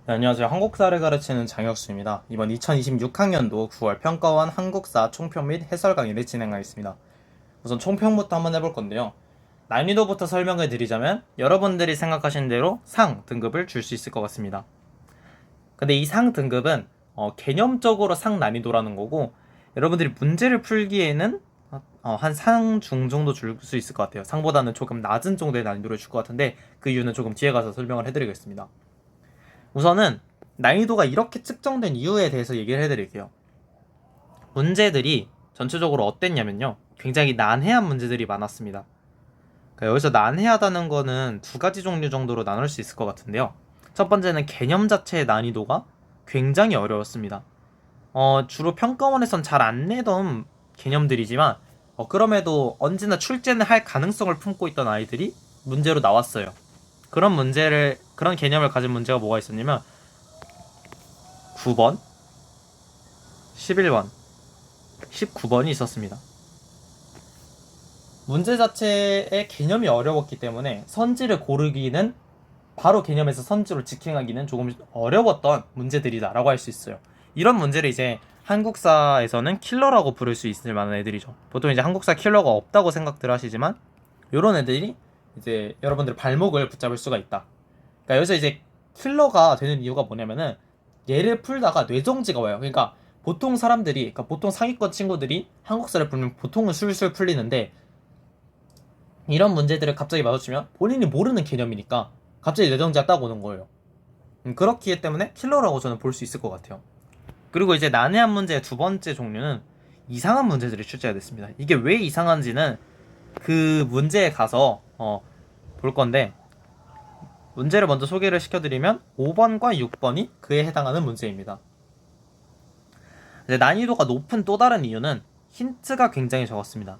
네, 안녕하세요. 한국사를 가르치는 장혁수입니다. 이번 2026학년도 9월 평가원 한국사 총평 및 해설 강의를 진행하겠습니다. 우선 총평부터 한번 해볼 건데요. 난이도부터 설명을 드리자면 여러분들이 생각하신 대로 상 등급을 줄 수 있을 것 같습니다. 근데 이 상 등급은 개념적으로 상 난이도라는 거고, 여러분들이 문제를 풀기에는 한 상 중 정도 줄 수 있을 것 같아요. 상보다는 조금 낮은 정도의 난이도를 줄 것 같은데, 그 이유는 조금 뒤에 가서 설명을 해드리겠습니다. 우선은 난이도가 이렇게 측정된 이유에 대해서 얘기를 해드릴게요. 문제들이 전체적으로 어땠냐면요, 굉장히 난해한 문제들이 많았습니다. 그러니까 여기서 난해하다는 거는 두 가지 종류 정도로 나눌 수 있을 것 같은데요. 첫 번째는 개념 자체의 난이도가 굉장히 어려웠습니다. 주로 평가원에선 잘 안 내던 개념들이지만, 그럼에도 언제나 출제는 할 가능성을 품고 있던 아이들이 문제로 나왔어요. 그런 개념을 가진 문제가 뭐가 있었냐면 9번, 11번, 19번이 있었습니다. 문제 자체의 개념이 어려웠기 때문에 선지를 고르기는, 바로 개념에서 선지로 직행하기는 조금 어려웠던 문제들이다라고 할 수 있어요. 이런 문제를 이제 한국사에서는 킬러라고 부를 수 있을 만한 애들이죠. 보통 이제 한국사 킬러가 없다고 생각들 하시지만, 이런 애들이 이제 여러분들의 발목을 붙잡을 수가 있다. 그러니까 여기서 이제 킬러가 되는 이유가 뭐냐면은, 얘를 풀다가 뇌정지가 와요. 그러니까 보통 사람들이, 그러니까 보통 상위권 친구들이 한국사를 풀면 보통은 술술 풀리는데, 이런 문제들을 갑자기 마주치면 본인이 모르는 개념이니까 갑자기 뇌정지가 딱 오는 거예요. 그렇기 때문에 킬러라고 저는 볼 수 있을 것 같아요. 그리고 이제 난해한 문제의 두 번째 종류는 이상한 문제들이 출제가 됐습니다. 이게 왜 이상한지는 그 문제에 가서 볼 건데, 문제를 먼저 소개를 시켜드리면 5번과 6번이 그에 해당하는 문제입니다. 난이도가 높은 또 다른 이유는 힌트가 굉장히 적었습니다.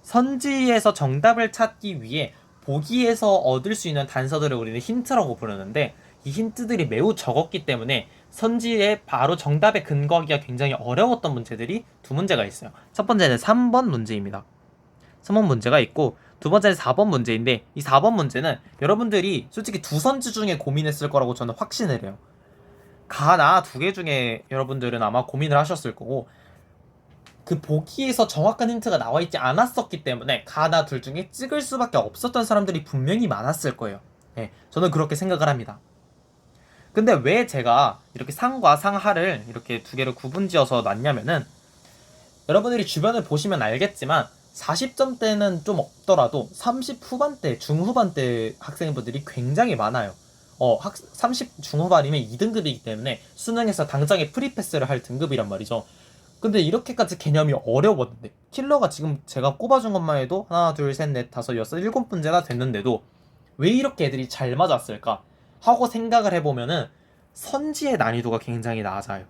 선지에서 정답을 찾기 위해 보기에서 얻을 수 있는 단서들을 우리는 힌트라고 부르는데, 이 힌트들이 매우 적었기 때문에 선지에 바로 정답에 근거하기가 굉장히 어려웠던 문제들이 두 문제가 있어요. 첫 번째는 3번 문제입니다. 3번 문제가 있고, 두 번째는 4번 문제인데, 이 4번 문제는 여러분들이 솔직히 두 선지 중에 고민했을 거라고 저는 확신을 해요. 가나 두 개 중에 여러분들은 아마 고민을 하셨을 거고, 그 보기에서 정확한 힌트가 나와 있지 않았었기 때문에 가나 둘 중에 찍을 수밖에 없었던 사람들이 분명히 많았을 거예요. 네, 저는 그렇게 생각을 합니다. 근데 왜 제가 이렇게 상과 상하를 이렇게 두 개를 구분지어서 놨냐면은, 여러분들이 주변을 보시면 알겠지만 40점대는 좀 없더라도 30 후반대, 중후반대 학생분들이 굉장히 많아요. 30 중후반이면 2등급이기 때문에 수능에서 당장에 프리패스를 할 등급이란 말이죠. 근데 이렇게까지 개념이 어려웠는데, 킬러가 지금 제가 꼽아준 것만 해도 하나, 둘, 셋, 넷, 다섯, 여섯, 일곱 문제가 됐는데도 왜 이렇게 애들이 잘 맞았을까 하고 생각을 해보면은, 선지의 난이도가 굉장히 낮아요.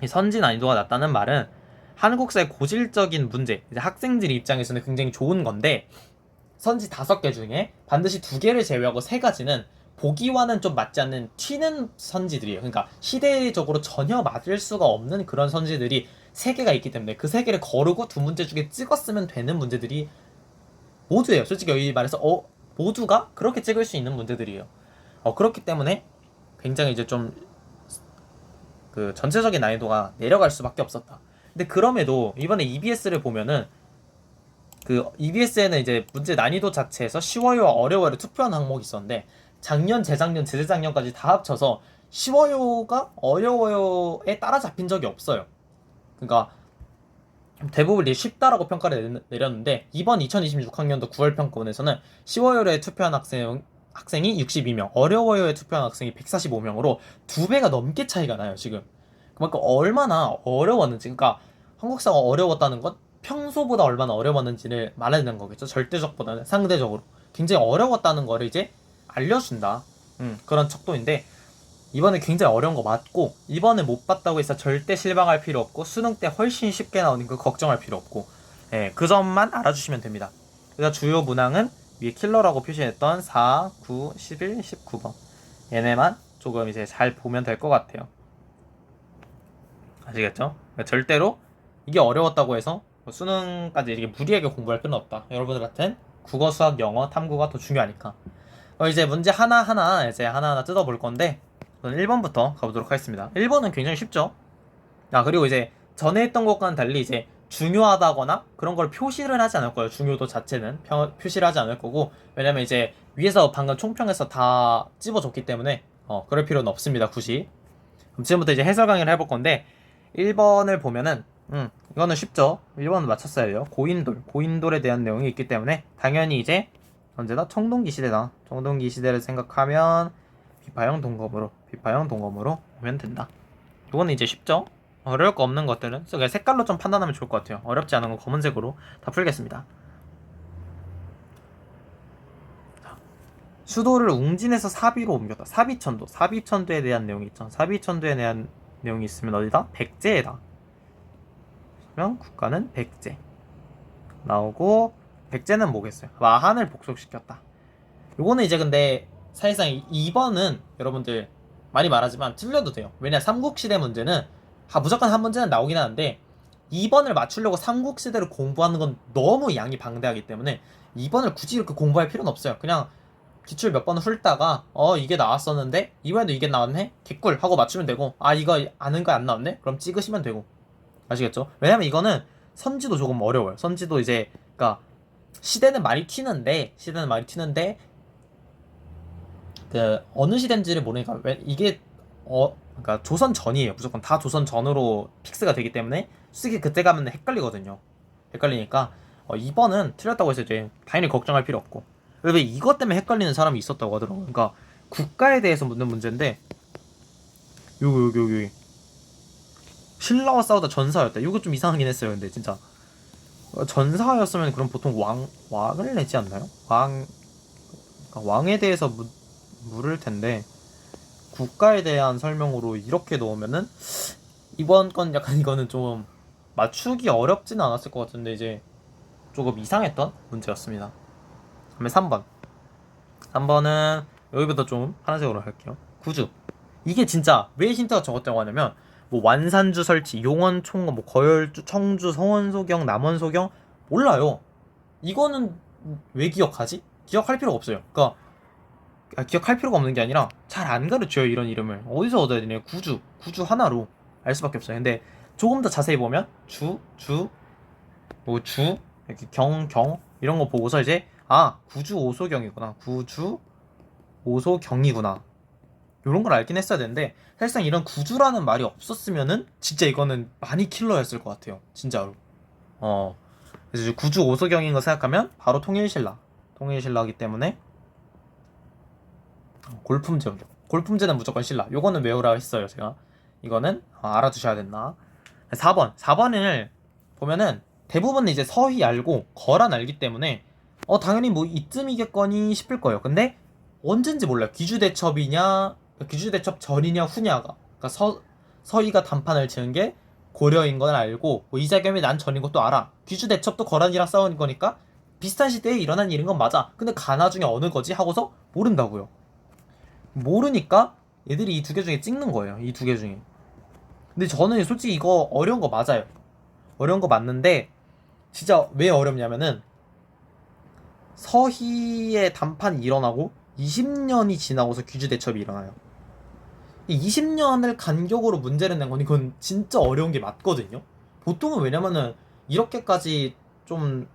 이 선지 난이도가 낮다는 말은 한국사의 고질적인 문제, 이제 학생들 입장에서는 굉장히 좋은 건데, 선지 5개 중에 반드시 2개를 제외하고 3가지는 보기와는 좀 맞지 않는 튀는 선지들이에요. 그러니까 시대적으로 전혀 맞을 수가 없는 그런 선지들이 3개가 있기 때문에 그 3개를 거르고 2문제 중에 찍었으면 되는 문제들이 모두예요. 솔직히 여기 말해서 모두가 그렇게 찍을 수 있는 문제들이에요. 그렇기 때문에 굉장히 이제 좀 그 전체적인 난이도가 내려갈 수밖에 없었다. 근데 그럼에도 이번에 EBS를 보면은, 그 EBS에는 이제 문제 난이도 자체에서 쉬워요와 어려워요를 투표한 항목이 있었는데, 작년, 재작년, 재재작년까지 다 합쳐서 쉬워요가 어려워요에 따라잡힌 적이 없어요. 그러니까 대부분 쉽다라고 평가를 내렸는데, 이번 2026학년도 9월 평가원에서는 쉬워요에 투표한 학생이 62명, 어려워요에 투표한 학생이 145명으로 2배가 넘게 차이가 나요, 지금. 그만큼 얼마나 어려웠는지, 그러니까 한국사가 어려웠다는 건 평소보다 얼마나 어려웠는지를 말하는 거겠죠. 절대적보다는 상대적으로 굉장히 어려웠다는 거를 이제 알려준다. 그런 척도인데, 이번에 굉장히 어려운 거 맞고, 이번에 못 봤다고 해서 절대 실망할 필요 없고, 수능 때 훨씬 쉽게 나오는 거 걱정할 필요 없고, 그 점만 알아주시면 됩니다. 그래서 주요 문항은 위에 킬러라고 표시했던 4, 9, 11, 19번, 얘네만 조금 이제 잘 보면 될 것 같아요. 아시겠죠? 그러니까 절대로 이게 어려웠다고 해서 수능까지 이렇게 무리하게 공부할 필요는 없다. 여러분들한텐 국어, 수학, 영어, 탐구가 더 중요하니까. 이제 문제 하나하나 뜯어볼 건데, 저는 1번부터 가보도록 하겠습니다. 1번은 굉장히 쉽죠. 그리고 이제 전에 했던 것과는 달리 이제 중요하다거나 그런 걸 표시를 하지 않을 거예요. 중요도 자체는 표시를 하지 않을 거고, 왜냐면 이제 위에서 방금 총평에서 다 찝어줬기 때문에 그럴 필요는 없습니다, 굳이. 그럼 지금부터 이제 해설 강의를 해볼 건데, 1번을 보면은 이거는 쉽죠. 1번은 맞췄어야 돼요. 고인돌에 대한 내용이 있기 때문에 당연히 이제 언제나 청동기 시대다. 청동기 시대를 생각하면 비파형 동검으로 오면 된다. 이거는 이제 쉽죠. 어려울 거 없는 것들은 그냥 색깔로 좀 판단하면 좋을 것 같아요. 어렵지 않은 거 검은색으로 다 풀겠습니다. 수도를 웅진에서 사비로 옮겼다. 사비천도에 대한 내용이 있죠. 사비천도에 대한 내용이 있으면 어디다? 백제에다. 그러면 국가는 백제 나오고, 백제는 뭐겠어요? 마한을 복속시켰다. 요거는 이제 근데 사실상 2번은 여러분들 많이 말하지만 틀려도 돼요. 왜냐, 삼국시대 문제는 무조건 한 문제는 나오긴 하는데 2번을 맞추려고 삼국시대를 공부하는 건 너무 양이 방대하기 때문에 2번을 굳이 이렇게 공부할 필요는 없어요. 그냥 기출 몇 번 훑다가 이게 나왔었는데 이번에도 이게 나왔네? 개꿀 하고 맞추면 되고, 이거 아는 거 안 나왔네? 그럼 찍으시면 되고. 아시겠죠? 왜냐면 이거는 선지도 조금 어려워요. 선지도 이제 그러니까 시대는 많이 튀는데 그 어느 시대인지를 모르니까, 왜 이게 그러니까 조선 전이에요. 무조건 다 조선 전으로 픽스가 되기 때문에 솔직히 그때 가면 헷갈리거든요. 헷갈리니까 2번은 틀렸다고 해서 이제 당연히 걱정할 필요 없고. 왜 이것 때문에 헷갈리는 사람이 있었다고 하더라고요. 그러니까 국가에 대해서 묻는 문제인데, 여기 신라와 싸우다 전사였다. 이거 좀 이상하긴 했어요. 근데 진짜 전사였으면 그럼 보통 왕을 내지 않나요? 그러니까 왕에 대해서 물을 텐데 국가에 대한 설명으로 이렇게 넣으면은 이번 건 약간 이거는 좀 맞추기 어렵지는 않았을 것 같은데 이제 조금 이상했던 문제였습니다. 그다음에 3번은 여기부터 좀 파란색으로 할게요. 구주. 이게 진짜 왜 힌트가 적었다고 하냐면 뭐 완산주 설치, 용원 총검, 뭐 거열주, 청주, 성원소경, 남원소경 몰라요. 이거는 왜 기억하지? 기억할 필요가 없어요. 그러니까 기억할 필요가 없는 게 아니라 잘 안 가르쳐요. 이런 이름을 어디서 얻어야 되냐. 구주 하나로 알 수밖에 없어요. 근데 조금 더 자세히 보면 주 이렇게 경 이런 거 보고서 이제 구주 오소경이구나, 구주 오소경이구나, 요런 걸 알긴 했어야 되는데, 사실상 이런 구주라는 말이 없었으면은 진짜 이거는 많이 킬러였을 것 같아요. 진짜로. 그래서 이제 구주 오소경인 거 생각하면 바로 통일신라이기 때문에 골품제는 무조건 신라. 요거는 외우라 했어요 제가. 이거는 알아두셔야 된다. 4번을 보면은 대부분 이제 서희 알고 거란 알기 때문에 당연히 뭐 이쯤이겠거니 싶을 거예요. 근데 언젠지 몰라요. 귀주대첩 전이냐 후냐가. 그러니까 서희가 단판을 지은 게 고려인 건 알고, 뭐 이자겸이 난 전인 것도 알아. 귀주대첩도 거란이랑 싸우는 거니까 비슷한 시대에 일어난 일인 건 맞아. 근데 가나 중에 어느 거지 하고서 모른다고요. 모르니까 얘들이 이 두 개 중에 찍는 거예요. 이 두 개 중에. 근데 저는 솔직히 이거 어려운 거 맞아요. 어려운 거 맞는데 진짜 왜 어렵냐면은 서희의 단판이 일어나고 20년이 지나고서 귀주대첩이 일어나요. 20년을 간격으로 문제를 낸 건 이건 진짜 어려운 게 맞거든요. 보통은 왜냐면은 이렇게까지 좀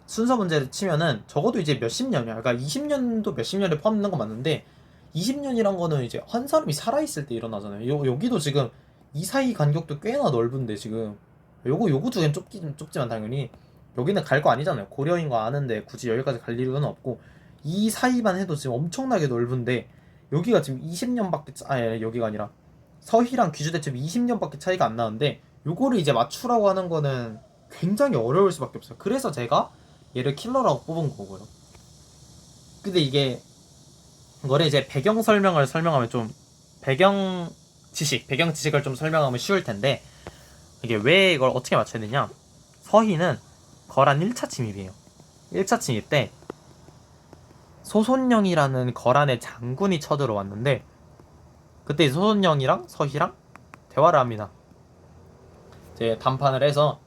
순서 문제를 치면은 적어도 이제 몇십 년이야. 그러니까 20년도 몇십 년에 포함되는 건 맞는데 20년이란 거는 이제 한 사람이 살아있을 때 일어나잖아요. 여기도 지금 이 사이 간격도 꽤나 넓은데 지금 요거 두 개는 좁지만 당연히 여기는 갈 거 아니잖아요. 고려인 거 아는데 굳이 여기까지 갈 이유는 없고, 이 사이만 해도 지금 엄청나게 넓은데 여기가 지금 20년밖에 여기가 아니라 서희랑 귀주대첩이 20년밖에 차이가 안 나는데 요거를 이제 맞추라고 하는 거는 굉장히 어려울 수밖에 없어요. 그래서 제가 얘를 킬러라고 뽑은 거고요. 근데 이거를 이제 배경 설명을 설명하면 좀 배경 지식을 좀 설명하면 쉬울 텐데, 이게 왜 이걸 어떻게 맞춰야 되냐. 서희는 거란 1차 침입이에요. 1차 침입 때 소손영이라는 거란의 장군이 쳐들어왔는데, 그때 소손영이랑 서희랑 대화를 합니다. 이제談판을 해서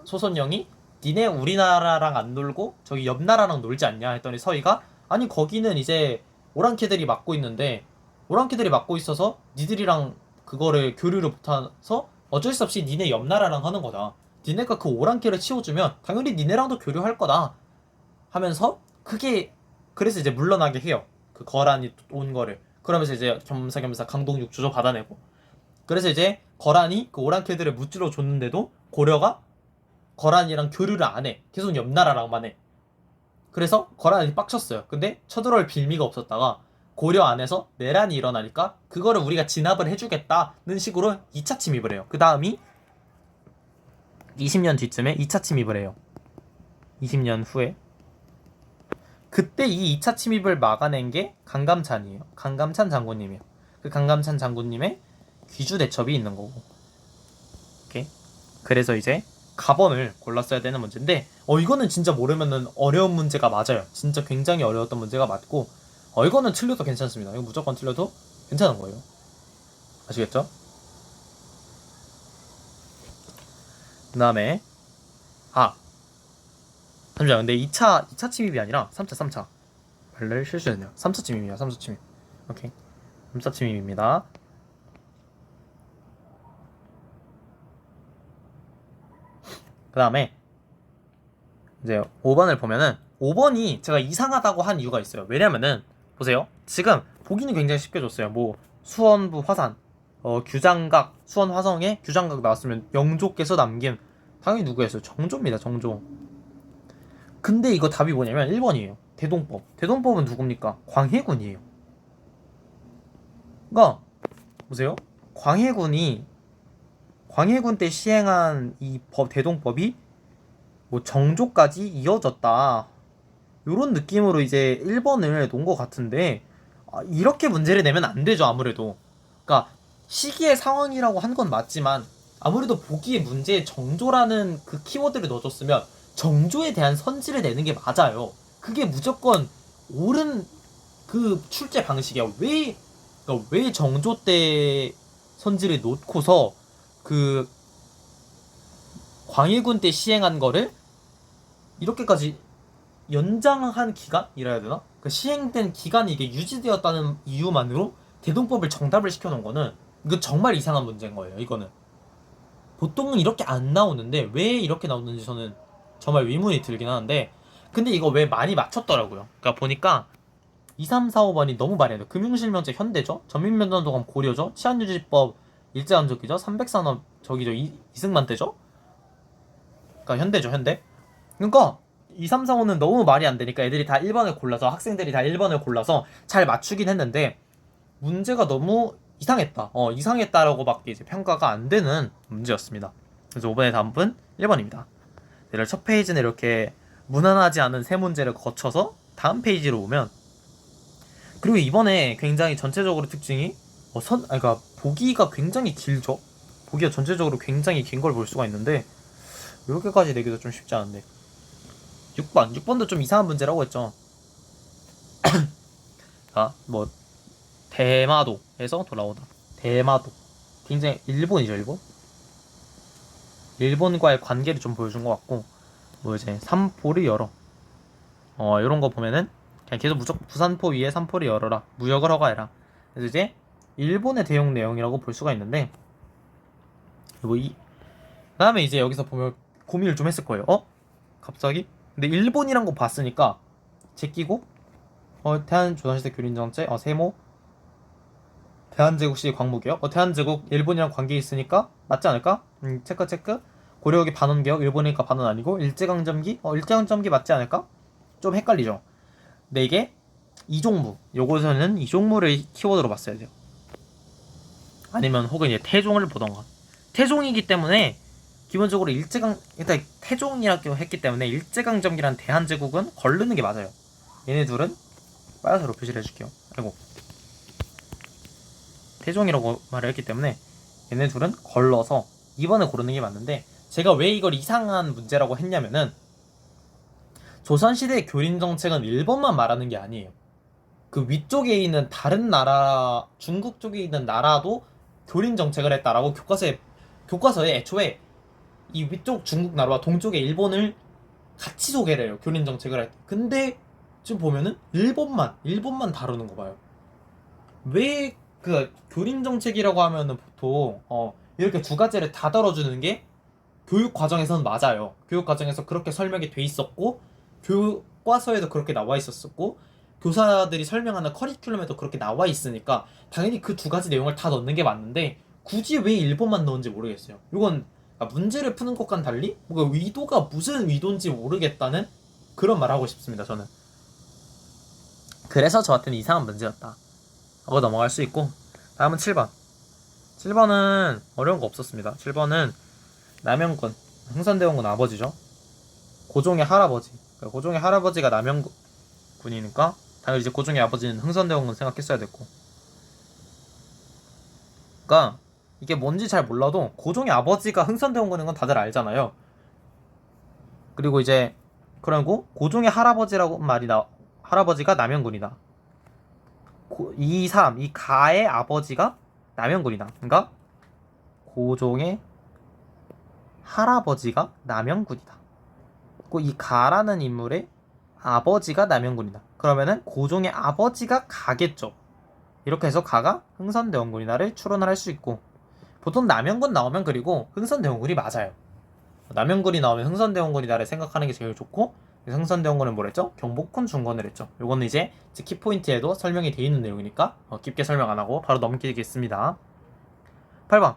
소손영이 니네 우리나라랑 안 놀고 저기 옆 나라랑 놀지 않냐 했더니 서희가 아니 거기는 이제 오랑캐들이 맡고 있는데 오랑캐들이 막고 있어서 니들이랑 그거를 교류를 못해서 어쩔 수 없이 니네 옆 나라랑 하는 거다. 니네가 그 오랑캐를 치워주면 당연히 니네랑도 교류할 거다 하면서 그게 그래서 이제 물러나게 해요. 그 거란이 온 거를. 그러면서 이제 겸사겸사 강동육 주저 받아내고. 그래서 이제 거란이 그 오랑캐들을 무찌러 줬는데도 고려가 거란이랑 교류를 안 해. 계속 옆 나라랑만 해. 그래서 거란이 빡쳤어요. 근데 쳐들어올 빌미가 없었다가 고려 안에서 내란이 일어나니까 그거를 우리가 진압을 해주겠다는 식으로 2차 침입을 해요. 그 다음이 20년 뒤쯤에 2차 침입을 해요. 20년 후에. 그때 이 2차 침입을 막아낸 게 강감찬이에요. 강감찬 장군님이에요. 그 강감찬 장군님의 귀주 대첩이 있는 거고. 오케이. 그래서 이제 가번을 골랐어야 되는 문제인데 이거는 진짜 모르면은 어려운 문제가 맞아요. 진짜 굉장히 어려웠던 문제가 맞고 이거는 틀려도 괜찮습니다. 이거 무조건 틀려도 괜찮은 거예요. 아시겠죠? 그 다음에 잠시만. 근데 2차 침입이 아니라 3차 말을 실수했네요. 3차 침입이야. 3차 침입. 오케이. 3차 침입입니다. 그 다음에 이제 5번을 보면은 5번이 제가 이상하다고 한 이유가 있어요. 왜냐면은 보세요. 지금 보기는 굉장히 쉽게 줬어요. 뭐 수원부 화산, 규장각, 수원 화성에 규장각 나왔으면 영조께서 남긴 당연히 누구였어요? 정조입니다. 정조. 근데 이거 답이 뭐냐면 1번이에요. 대동법. 대동법은 누굽니까? 광해군이에요. 그러니까 보세요. 광해군 때 시행한 이 대동법이 뭐 정조까지 이어졌다. 요런 느낌으로 이제 1번을 놓은 것 같은데 이렇게 문제를 내면 안 되죠. 아무래도. 그러니까 시기의 상황이라고 한 건 맞지만 아무래도 보기에 문제에 정조라는 그 키워드를 넣어줬으면 정조에 대한 선지를 내는 게 맞아요. 그게 무조건 옳은 그 출제 방식이야. 그러니까 왜 정조 때 선지를 놓고서 그 광해군 때 시행한 거를 이렇게까지 연장한 기간이라 해야 되나? 그 시행된 기간이 이게 유지되었다는 이유만으로 대동법을 정답을 시켜놓은 거는 이거 정말 이상한 문제인 거예요. 이거는 보통은 이렇게 안 나오는데 왜 이렇게 나오는지 저는 정말 의문이 들긴 하는데 근데 이거 왜 많이 맞췄더라고요. 그러니까 보니까 2, 3, 4, 5번이 너무 많이 해요. 금융실명제 현대죠? 전민면도감 고려죠? 치안유지법 일제강점기죠? 300산업 저기죠? 이승만 때죠? 그러니까 현대죠, 현대. 그러니까 2, 3, 4, 5는 너무 말이 안 되니까 애들이 다 1번을 골라서 학생들이 다 1번을 골라서 잘 맞추긴 했는데 문제가 너무 이상했다. 이상했다라고밖에 이제 평가가 안 되는 문제였습니다. 그래서 5번의 답은 1번입니다. 내일 첫 페이지는 이렇게 무난하지 않은 세 문제를 거쳐서 다음 페이지로 오면 그리고 이번에 굉장히 전체적으로 특징이 그러니까 보기가 굉장히 길죠. 보기가 전체적으로 굉장히 긴 걸 볼 수가 있는데 이렇게까지 내기도 좀 쉽지 않은데 6번도 좀 이상한 문제라고 했죠. 뭐 대마도에서 돌아오다. 대마도 굉장히 일본이죠. 일본과의 관계를 좀 보여준 것 같고 뭐 이제 삼포를 열어 이런 거 보면은 그냥 계속 무조건 부산포 위에 삼포를 열어라 무역을 허가해라. 그래서 이제 일본의 대용 내용이라고 볼 수가 있는데 그다음에 이제 여기서 보면 고민을 좀 했을 거예요. 갑자기? 근데 일본이란 거 봤으니까 제끼고 대한조선시대 교린정책 세모 대한제국시 광무개혁 대한제국 일본이랑 관계 있으니까 맞지 않을까? 체크 고려기 반원개혁 일본이니까 반원 아니고 일제강점기 일제강점기 맞지 않을까? 좀 헷갈리죠. 근데 이게 이종무 요것에는 이종무를 키워드로 봤어야 돼요. 아니면 혹은 이제 태종을 보던가. 태종이기 때문에 기본적으로 일단 태종이라고 했기 때문에 일제강점기란 대한제국은 걸르는 게 맞아요. 얘네 둘은 빨간색으로 표시를 해줄게요. 아이고 태종이라고 말을 했기 때문에 얘네 둘은 걸러서 2번을 고르는 게 맞는데 제가 왜 이걸 이상한 문제라고 했냐면은 조선시대의 교린정책은 일본만 말하는 게 아니에요. 그 위쪽에 있는 다른 나라 중국 쪽에 있는 나라도 교린정책을 했다라고 교과서에 애초에 이 위쪽 중국 나라와 동쪽의 일본을 같이 소개를 해요. 교린정책을 할 때. 근데 지금 보면은 일본만 다루는 거 봐요. 왜 그 교림 정책이라고 하면은 보통 이렇게 두 가지를 다 다뤄주는 게 교육 과정에서는 맞아요. 교육 과정에서 그렇게 설명이 돼 있었고 교과서에도 그렇게 나와 있었고 교사들이 설명하는 커리큘럼에도 그렇게 나와 있으니까 당연히 그 두 가지 내용을 다 넣는 게 맞는데 굳이 왜 일본만 넣은지 모르겠어요. 이건 문제를 푸는 것과는 달리 뭔가 의도가 무슨 의도인지 모르겠다는 그런 말 하고 싶습니다. 저는. 그래서 저한테는 이상한 문제였다 하고 넘어갈 수 있고, 다음은 7번. 7번은 어려운 거 없었습니다. 7번은 남영군, 흥선대원군 아버지죠. 고종의 할아버지. 그러니까 고종의 할아버지가 남영군이니까 당연히 이제 고종의 아버지는 흥선대원군 생각했어야 됐고. 그러니까 이게 뭔지 잘 몰라도 고종의 아버지가 흥선대원군인 건 다들 알잖아요. 그리고 이제 그리고 고종의 할아버지라고 할아버지가 남영군이다. 이 사람, 이 가의 아버지가 남영군이다. 그러니까 고종의 할아버지가 남영군이다. 그리고 이 가라는 인물의 아버지가 남영군이다. 그러면은 고종의 아버지가 가겠죠. 이렇게 해서 가가 흥선대원군이다를 추론을 할 수 있고, 보통 남영군 나오면 그리고 흥선대원군이 맞아요. 남영군이 나오면 흥선대원군이다를 생각하는 게 제일 좋고, 흥선대원군은 뭐랬죠? 경복궁 중건을 했죠. 요거는 이제 키포인트에도 설명이 돼 있는 내용이니까 깊게 설명 안 하고 바로 넘기겠습니다. 8번.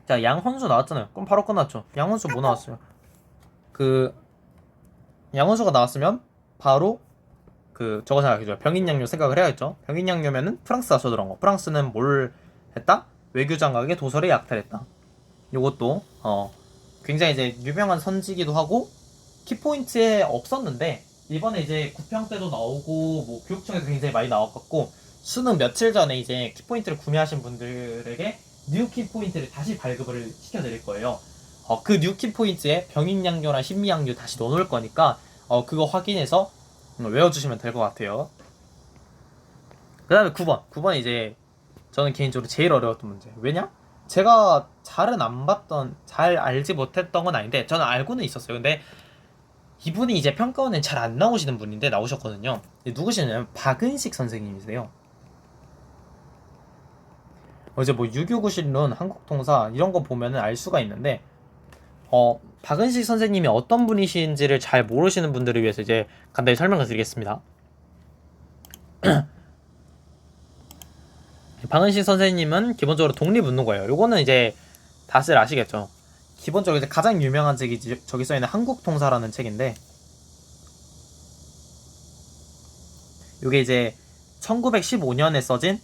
자, 양헌수 나왔잖아요. 그럼 바로 끝났죠. 양헌수 뭐 나왔어요? 양헌수가 나왔으면 바로 저거 생각해줘요. 병인양요 생각을 해야겠죠. 병인양요면은 프랑스가 쳐들어간 거. 프랑스는 뭘 했다? 외교장각의 도설에 약탈했다. 요것도 굉장히 이제 유명한 선지기도 하고 키포인트에 없었는데 이번에 이제 구평 때도 나오고 뭐 교육청에서 굉장히 많이 나왔고, 수능 며칠 전에 이제 키포인트를 구매하신 분들에게 뉴 키포인트를 다시 발급을 시켜드릴 거예요. 그 뉴 키포인트에 병인양요랑 신미양요 다시 넣어놓을 거니까 그거 확인해서 외워주시면 될 것 같아요. 그 다음에 9번. 9번이 이제 저는 개인적으로 제일 어려웠던 문제. 왜냐? 제가 잘은 안 봤던, 잘 알지 못했던 건 아닌데 저는 알고는 있었어요. 근데 이분이 이제 평가원에 잘 안 나오시는 분인데 나오셨거든요. 누구시냐면 박은식 선생님이세요. 이제 뭐 유교구실론, 한국통사 이런 거 보면은 알 수가 있는데 박은식 선생님이 어떤 분이신지를 잘 모르시는 분들을 위해서 이제 간단히 설명을 드리겠습니다. 박은식 선생님은 기본적으로 독립운동가예요. 요거는 이제 다들 아시겠죠. 기본적으로 이제 가장 유명한 책이 저기 써있는 한국통사라는 책인데, 요게 이제 1915년에 써진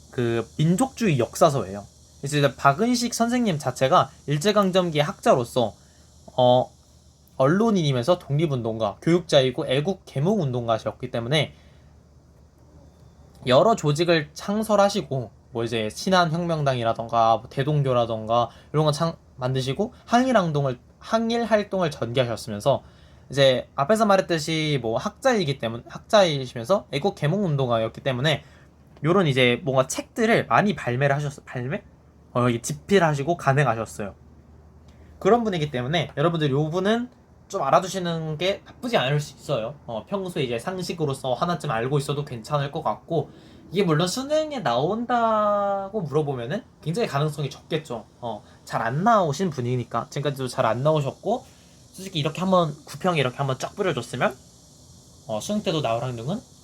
그 민족주의 역사서예요. 그래서 이제 박은식 선생님 자체가 일제강점기의 학자로서 언론인이면서 독립운동가, 교육자이고 애국 개몽운동가셨기 때문에 여러 조직을 창설하시고 뭐 이제 신한혁명당이라던가 뭐 대동교라던가 이런 거 만드시고 항일 활동을 전개하셨으면서 이제 앞에서 말했듯이 뭐 학자이시면서 애국 개몽 운동가였기 때문에 요런 이제 뭔가 책들을 많이 발매를 하셨어요. 집필 하시고 간행하셨어요. 그런 분이기 때문에 여러분들 요 분은 좀 알아두시는 게 나쁘지 않을 수 있어요. 평소에 이제 상식으로서 하나쯤 알고 있어도 괜찮을 것 같고, 이게 물론 수능에 나온다고 물어보면은 굉장히 가능성이 적겠죠. 잘 안 나오신 분이니까. 지금까지도 잘 안 나오셨고, 솔직히 이렇게 한번 구평에 이렇게 한번 쫙 뿌려줬으면 수능 때도 나올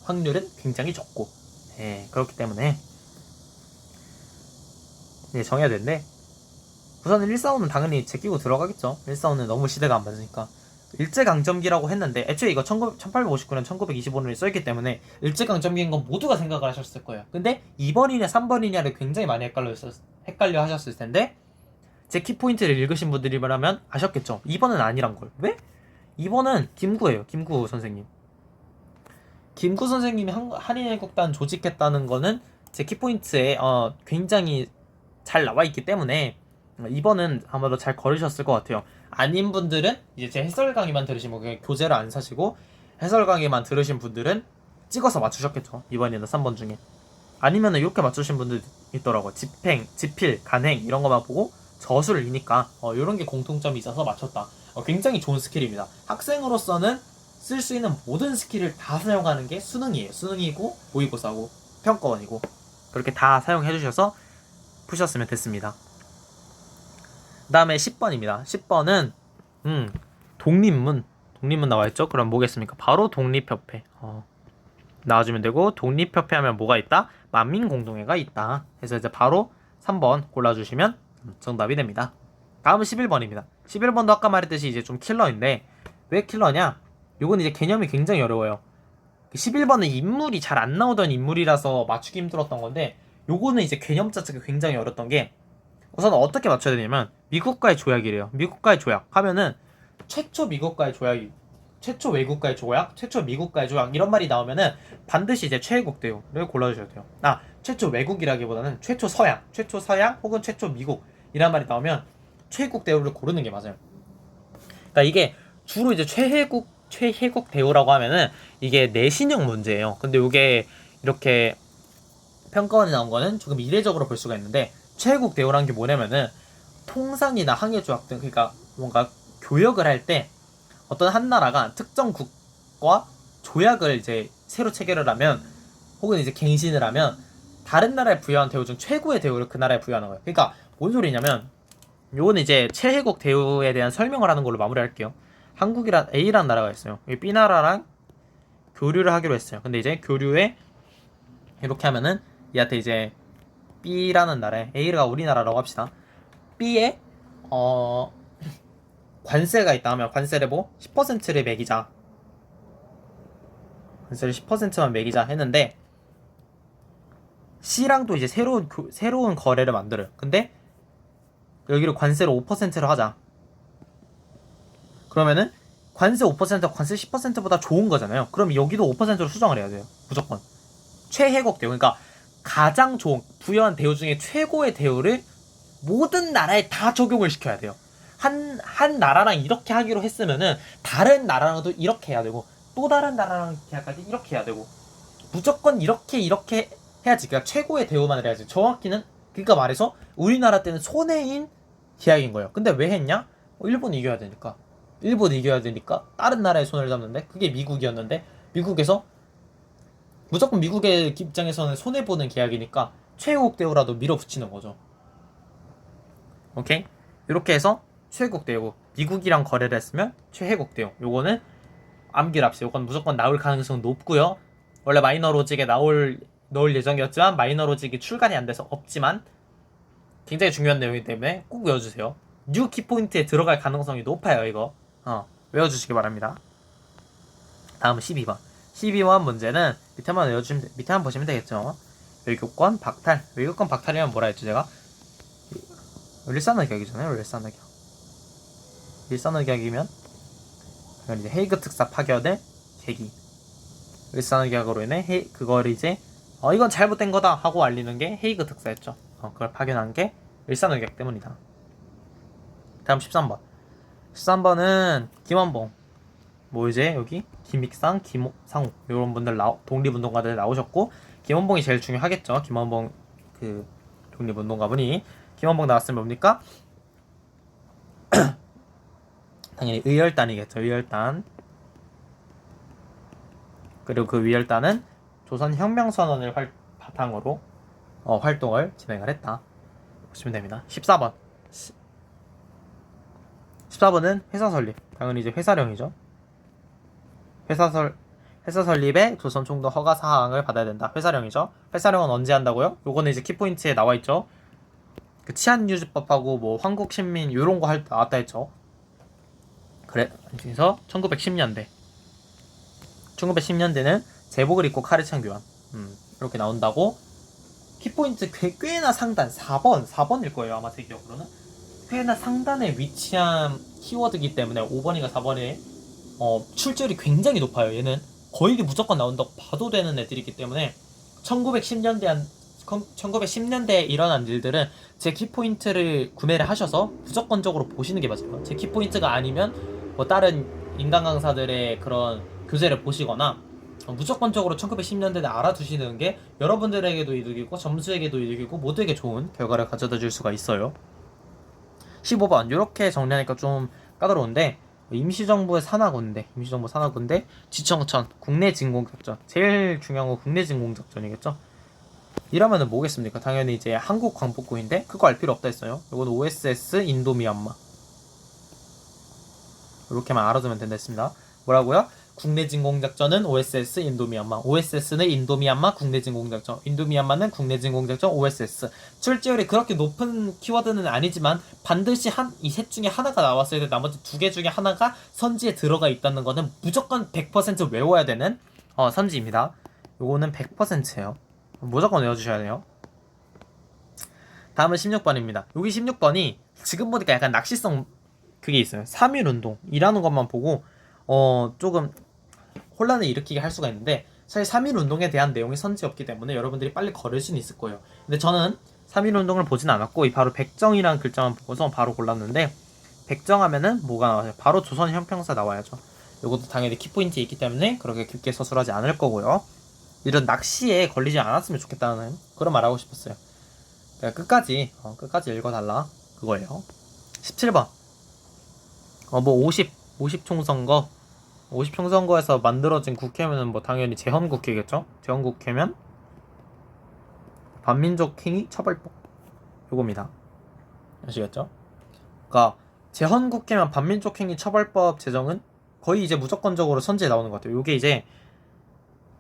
확률은 굉장히 적고, 그렇기 때문에 이제 정해야 되는데, 우선은 145는 당연히 제끼고 들어가겠죠. 145는 너무 시대가 안 맞으니까. 일제강점기라고 했는데 애초에 이거 1859년 1925년에 써있기 때문에 일제강점기인 건 모두가 생각을 하셨을 거예요. 근데 2번이냐 3번이냐를 굉장히 많이 헷갈려 하셨을 텐데, 제 키포인트를 읽으신 분들이라면 아셨겠죠. 2번은 아니란 걸. 왜? 2번은 김구예요. 김구 선생님. 김구 선생님이 한인애국단 조직했다는 거는 제 키포인트에 굉장히 잘 나와 있기 때문에 2번은 아마도 잘 걸으셨을 것 같아요. 아닌 분들은 이제 제 해설 강의만 들으시면 그냥 교재를 안 사시고 해설 강의만 들으신 분들은 찍어서 맞추셨겠죠. 2번이나 3번 중에. 아니면은 이렇게 맞추신 분들 있더라고요. 집필, 간행 이런 거만 보고 저술이니까 이런 게 공통점이 있어서 맞췄다. 굉장히 좋은 스킬입니다. 학생으로서는 쓸 수 있는 모든 스킬을 다 사용하는 게 수능이에요. 수능이고 모의고사고 평가원이고. 그렇게 다 사용해 주셔서 푸셨으면 됐습니다. 그 다음에 10번입니다. 10번은 독립문 나와있죠? 그럼 뭐겠습니까? 바로 독립협회 나와주면 되고, 독립협회 하면 뭐가 있다? 만민공동회가 있다. 그래서 이제 바로 3번 골라주시면 정답이 됩니다. 다음은 11번입니다. 11번도 아까 말했듯이 이제 좀 킬러인데, 왜 킬러냐? 요건 이제 개념이 굉장히 어려워요. 11번은 인물이 잘 안 나오던 인물이라서 맞추기 힘들었던 건데, 요거는 이제 개념 자체가 굉장히 어렵던 게, 우선 어떻게 맞춰야 되냐면 미국과의 조약이래요. 미국과의 조약 하면은 최초 미국과의 조약이, 최초 외국과의 조약, 최초 미국과의 조약 이런 말이 나오면은 반드시 이제 최애국 대우를 골라주셔야 돼요. 최초 외국이라기보다는 최초 서양 혹은 최초 미국 이란 말이 나오면 최애국 대우를 고르는 게 맞아요. 그러니까 이게 주로 이제 최애국 대우라고 하면은 이게 내신형 문제예요. 근데 이게 이렇게 평가원에 나온 거는 조금 이례적으로 볼 수가 있는데, 최애국 대우라는 게 뭐냐면은 통상이나 항해조약 등, 그러니까 뭔가 교역을 할 때 어떤 한 나라가 특정 국과 조약을 이제 새로 체결을 하면, 혹은 이제 갱신을 하면 다른 나라에 부여한 대우 중 최고의 대우를 그 나라에 부여하는 거예요. 그러니까 뭔 소리냐면, 요거는 이제 최애국 대우에 대한 설명을 하는 걸로 마무리할게요. 한국이란 A라는 나라가 있어요. B 나라랑 교류를 하기로 했어요. 근데 이제 교류에 이렇게 하면은 얘한테 이제 B라는 나라에, A가 우리나라라고 합시다. B에 관세가 있다 하면 관세를 10%를 매기자. 관세를 10%만 매기자 했는데, C랑도 이제 새로운 거래를 만들어요. 근데 여기를 관세를 5%로 하자. 그러면은 관세 5%가 관세 10%보다 좋은 거잖아요. 그럼 여기도 5%로 수정을 해야 돼요. 무조건. 최혜국 대우. 그러니까 가장 좋은, 부여한 대우 중에 최고의 대우를 모든 나라에 다 적용을 시켜야 돼요. 한 나라랑 이렇게 하기로 했으면은 다른 나라랑도 이렇게 해야 되고, 또 다른 나라랑 계약까지 이렇게 해야 되고, 무조건 이렇게 해야지. 그러니까 최고의 대우만 해야지. 정확히는, 그러니까 말해서 우리나라 때는 손해인 계약인 거예요. 근데 왜 했냐? 일본이 이겨야 되니까 다른 나라에 손해를 잡는데, 그게 미국이었는데, 미국에서 무조건 미국의 입장에서는 손해보는 계약이니까 최애국 대우라도 밀어붙이는 거죠. 오케이? 이렇게 해서 최애국 대우, 미국이랑 거래를 했으면 최애국 대우. 요거는 암기랍시다. 요건 무조건 나올 가능성은 높고요. 원래 마이너 로직에 넣을 예정이었지만 마이너 로직이 출간이 안 돼서 없지만 굉장히 중요한 내용이기 때문에 꼭 외워주세요. 뉴 키포인트에 들어갈 가능성이 높아요. 이거 외워주시기 바랍니다. 다음 12번. 12번 문제는 밑에 한번 보시면 되겠죠. 외교권 박탈. 외교권 박탈이면 뭐라 했죠 제가? 일산의격이잖아요. 일산의격이면 이건 이제 헤이그 특사 파견의 계기. 일산의격으로 인해 그걸 이제 이건 잘못된 거다 하고 알리는 게 헤이그 특사였죠. 그걸 파견한 게 일산의격 때문이다. 다음 13번. 13번은 김원봉. 뭐 이제 여기 김익상, 김상욱 이런 분들 독립운동가들 나오셨고, 김원봉이 제일 중요하겠죠. 김원봉 그 독립운동가분이. 김원봉 나왔으면 뭡니까? 당연히 의열단이겠죠. 의열단. 그리고 그 의열단은 조선혁명선언을 바탕으로 활동을 진행을 했다 보시면 됩니다. 14번. 14번은 회사 설립. 당연히 이제 회사령이죠. 회사 설립에 조선 총독 허가 사항을 받아야 된다. 회사령이죠. 회사령은 언제 한다고요? 요거는 이제 키포인트에 나와 있죠. 그 치안유지법하고 뭐 황국신민 요런 거 나왔다 했죠. 그래. 그래서 1910년대는 제복을 입고 칼을 찬 교환. 이렇게 나온다고. 키포인트 꽤나 상단 4번일 거예요. 아마 제 기억으로는. 꽤나 상단에 위치한 키워드이기 때문에 5번이가 4번에 출제율이 굉장히 높아요. 얘는 거의 무조건 나온다고 봐도 되는 애들이기 때문에 1910년대에 일어난 일들은 제 키포인트를 구매를 하셔서 무조건적으로 보시는 게 맞아요. 제 키포인트가 아니면 뭐 다른 인간 강사들의 그런 교재를 보시거나 무조건적으로 1910년대를 알아두시는 게 여러분들에게도 이득이고 점수에게도 이득이고 모두에게 좋은 결과를 가져다 줄 수가 있어요. 15번. 이렇게 정리하니까 좀 까다로운데, 임시정부 산하군대, 지청천, 국내 진공작전. 제일 중요한 건 국내 진공작전이겠죠. 이러면은 뭐겠습니까? 당연히 이제 한국 광복구인데 그거 알 필요 없다 했어요. 이건 OSS 인도 미얀마 이렇게만 알아두면 된다 했습니다. 뭐라고요? 국내 진공작전은 OSS 인도미얀마, OSS는 인도미얀마 국내 진공작전, 인도미얀마는 국내 진공작전 OSS. 출제율이 그렇게 높은 키워드는 아니지만 반드시 이 셋 중에 하나가 나왔어야 돼. 나머지 두 개 중에 하나가 선지에 들어가 있다는 거는 무조건 100% 외워야 되는 선지입니다. 요거는 100%예요. 무조건 외워주셔야 돼요. 다음은 16번입니다. 여기 16번이 지금 보니까 약간 낚시성 그게 있어요. 3.1 운동이라는 것만 보고 조금 혼란을 일으키게 할 수가 있는데 사실 3.1 운동에 대한 내용이 선지 없기 때문에 여러분들이 빨리 걸을 수는 있을 거예요. 근데 저는 3.1 운동을 보진 않았고 이 바로 백정이라는 글자만 보고서 바로 골랐는데 백정하면은 뭐가 나와요? 바로 조선 형평사 나와야죠. 이것도 당연히 키포인트에 있기 때문에 그렇게 깊게 서술하지 않을 거고요. 이런 낚시에 걸리지 않았으면 좋겠다는 그런 말 하고 싶었어요. 그러니까 끝까지 읽어달라 그거예요. 17번 뭐 50 총선거 50 총선거에서 만들어진 국회면은 뭐 당연히 재헌국회겠죠? 재헌국회면 반민족 행위 처벌법 요겁니다. 아시겠죠? 그러니까 재헌국회면 반민족 행위 처벌법 제정은 거의 이제 무조건적으로 선지에 나오는 것 같아요. 요게 이제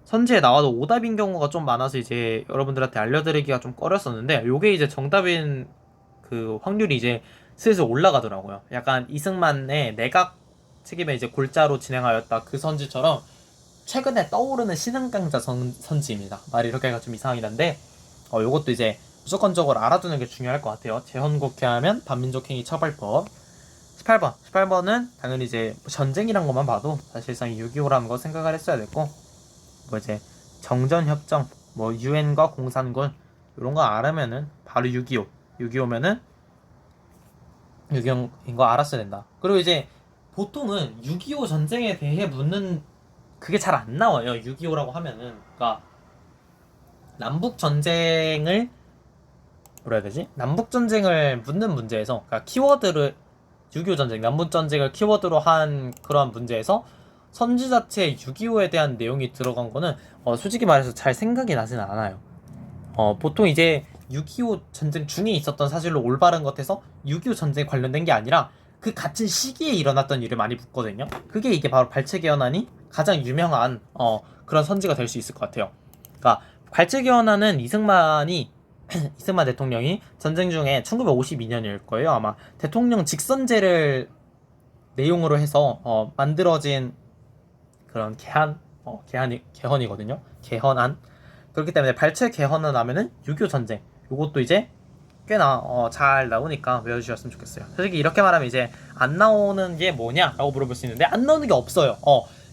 선지에 나와도 오답인 경우가 좀 많아서 이제 여러분들한테 알려드리기가 좀 꺼렸었는데 요게 이제 정답인 그 확률이 이제 슬슬 올라가더라고요. 약간 이승만의 내각 책임에 이제 골자로 진행하였다 그 선지처럼 최근에 떠오르는 신흥강자 선지입니다. 말이 이렇게가 좀 이상하긴 한데 요것도 이제 무조건적으로 알아두는 게 중요할 것 같아요. 재헌국회 하면 반민족행위 처벌법. 18번은 당연히 이제 전쟁이란 것만 봐도 사실상 6.25라는 거 생각을 했어야 됐고 뭐 이제 정전협정 뭐 유엔과 공산군 이런 거 알으면은 바로 6.25 6.25면은 유경인 거 알았어야 된다. 그리고 이제 보통은 6.25 전쟁에 대해 묻는 그게 잘 안 나와요. 6.25라고 하면은 그러니까 남북 전쟁을 뭐라 해야 되지? 남북 전쟁을 묻는 문제에서 그러니까 키워드를 6.25 전쟁, 남북 전쟁을 키워드로 한 그러한 문제에서 선지 자체에 6.25에 대한 내용이 들어간 거는 솔직히 말해서 잘 생각이 나지는 않아요. 보통 이제 6.25 전쟁 중에 있었던 사실로 올바른 것에서 6.25 전쟁에 관련된 게 아니라 그 같은 시기에 일어났던 일을 많이 묻거든요. 그게 이게 바로 발췌개헌안이 가장 유명한 그런 선지가 될 수 있을 것 같아요. 그러니까 발췌개헌안은 이승만 대통령이 전쟁 중에 1952년일 거예요. 아마 대통령 직선제를 내용으로 해서 만들어진 그런 개헌이거든요. 개헌안. 그렇기 때문에 발췌 개헌을 하면은 6.25 전쟁 요것도 이제 꽤나 잘 나오니까 외워주셨으면 좋겠어요. 솔직히 이렇게 말하면 이제 안 나오는 게 뭐냐라고 물어볼 수 있는데 안 나오는 게 없어요.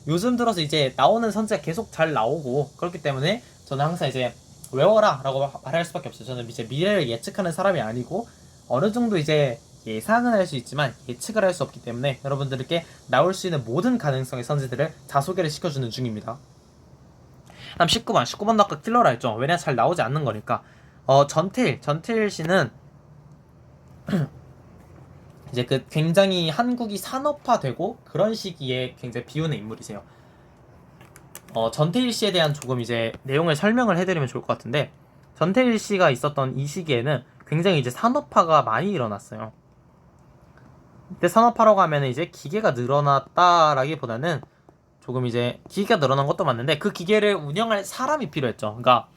요즘 들어서 이제 나오는 선지가 계속 잘 나오고 그렇기 때문에 저는 항상 이제 외워라 라고 말할 수밖에 없어요. 저는 이제 미래를 예측하는 사람이 아니고 어느 정도 이제 예상은 할 수 있지만 예측을 할 수 없기 때문에 여러분들께 나올 수 있는 모든 가능성의 선지들을 다 소개를 시켜주는 중입니다. 다음 19번도 아까 킬러라 했죠. 왜냐면 잘 나오지 않는 거니까. 전태일 씨는 이제 그 굉장히 한국이 산업화되고 그런 시기에 굉장히 비우는 인물이세요. 전태일 씨에 대한 조금 이제 내용을 설명을 해드리면 좋을 것 같은데 전태일 씨가 있었던 이 시기에는 굉장히 이제 산업화가 많이 일어났어요. 근데 산업화라고 하면 이제 기계가 늘어났다라기보다는 조금 이제 기계가 늘어난 것도 맞는데 그 기계를 운영할 사람이 필요했죠. 그러니까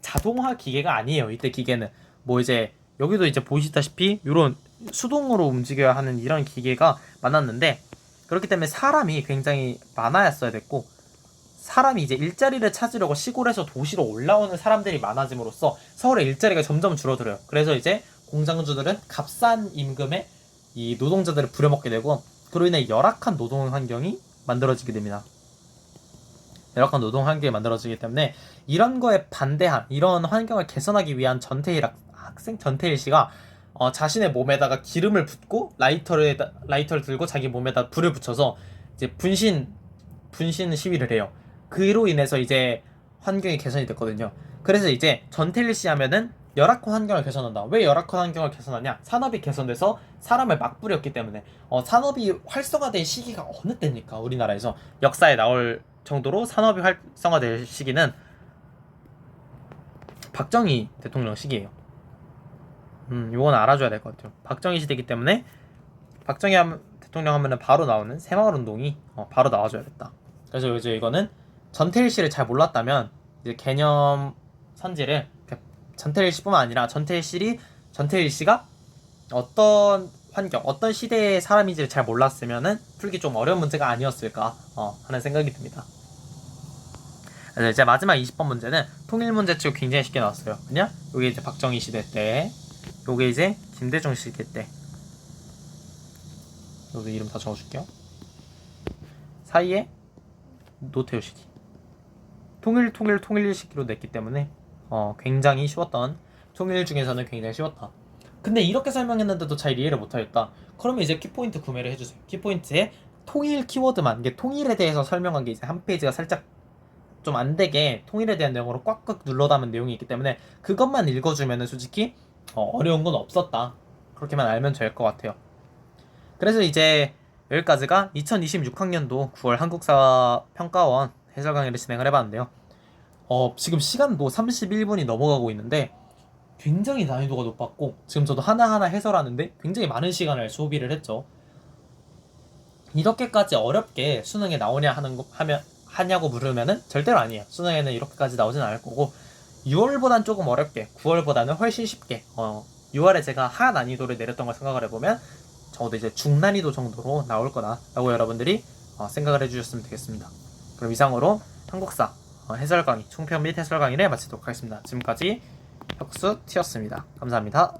자동화 기계가 아니에요. 이때 기계는 뭐 이제 여기도 이제 보시다시피 이런 수동으로 움직여야 하는 이런 기계가 많았는데 그렇기 때문에 사람이 굉장히 많아야 됐고 사람이 이제 일자리를 찾으려고 시골에서 도시로 올라오는 사람들이 많아짐으로써 서울의 일자리가 점점 줄어들어요. 그래서 이제 공장주들은 값싼 임금에 이 노동자들을 부려먹게 되고 그로 인해 열악한 노동 환경이 만들어지게 됩니다. 열악한 노동 환경이 만들어지기 때문에 이런 거에 반대한 이런 환경을 개선하기 위한 전태일 씨가 자신의 몸에다가 기름을 붓고 라이터를 들고 자기 몸에다 불을 붙여서 이제 분신 시위를 해요. 그로 인해서 이제 환경이 개선이 됐거든요. 그래서 이제 전태일 씨 하면은 열악한 환경을 개선한다. 왜 열악한 환경을 개선하냐? 산업이 개선돼서 사람을 막 부렸기 때문에 산업이 활성화된 시기가 어느 때입니까? 우리나라에서 역사에 나올 정도로 산업이 활성화될 시기는 박정희 대통령 시기예요. 요건 알아줘야 될 것 같아요. 박정희 시대이기 때문에 박정희 대통령 하면은 바로 나오는 새마을운동이 바로 나와줘야겠다. 그래서 이제 이거는 전태일 씨를 잘 몰랐다면 이제 개념 선지를 전태일 씨뿐만 아니라 전태일 씨가 어떤 환경, 어떤 시대의 사람인지를 잘 몰랐으면은 풀기 좀 어려운 문제가 아니었을까 하는 생각이 듭니다. 그래서 이제 마지막 20번 문제는 통일 문제 치고 굉장히 쉽게 나왔어요. 그냥 요게 이제 박정희 시대 때, 요게 이제 김대중 시대 때. 여기 이름 다 적어줄게요. 사이에 노태우 시기. 통일 시기로 냈기 때문에 굉장히 쉬웠던, 통일 중에서는 굉장히 쉬웠다. 근데 이렇게 설명했는데도 잘 이해를 못하겠다. 그러면 이제 키포인트 구매를 해주세요. 키포인트에 통일 키워드만, 이게 통일에 대해서 설명한 게 이제 한 페이지가 살짝 좀 안되게 통일에 대한 내용으로 꽉꽉 눌러 담은 내용이 있기 때문에 그것만 읽어주면은 솔직히 어려운 건 없었다. 그렇게만 알면 될 것 같아요. 그래서 이제 여기까지가 2026학년도 9월 한국사 평가원 해설 강의를 진행을 해봤는데요. 지금 시간도 31분이 넘어가고 있는데 굉장히 난이도가 높았고, 지금 저도 하나하나 해설하는데 굉장히 많은 시간을 소비를 했죠. 이렇게까지 어렵게 수능에 나오냐 하냐고 물으면은 절대로 아니에요. 수능에는 이렇게까지 나오진 않을 거고, 6월보단 조금 어렵게, 9월보다는 훨씬 쉽게 6월에 제가 하 난이도를 내렸던 걸 생각을 해보면 적어도 이제 중난이도 정도로 나올 거다라고 여러분들이 생각을 해주셨으면 되겠습니다. 그럼 이상으로 한국사 해설 강의, 총평 및 해설 강의를 마치도록 하겠습니다. 지금까지 혁수 T였습니다. 감사합니다.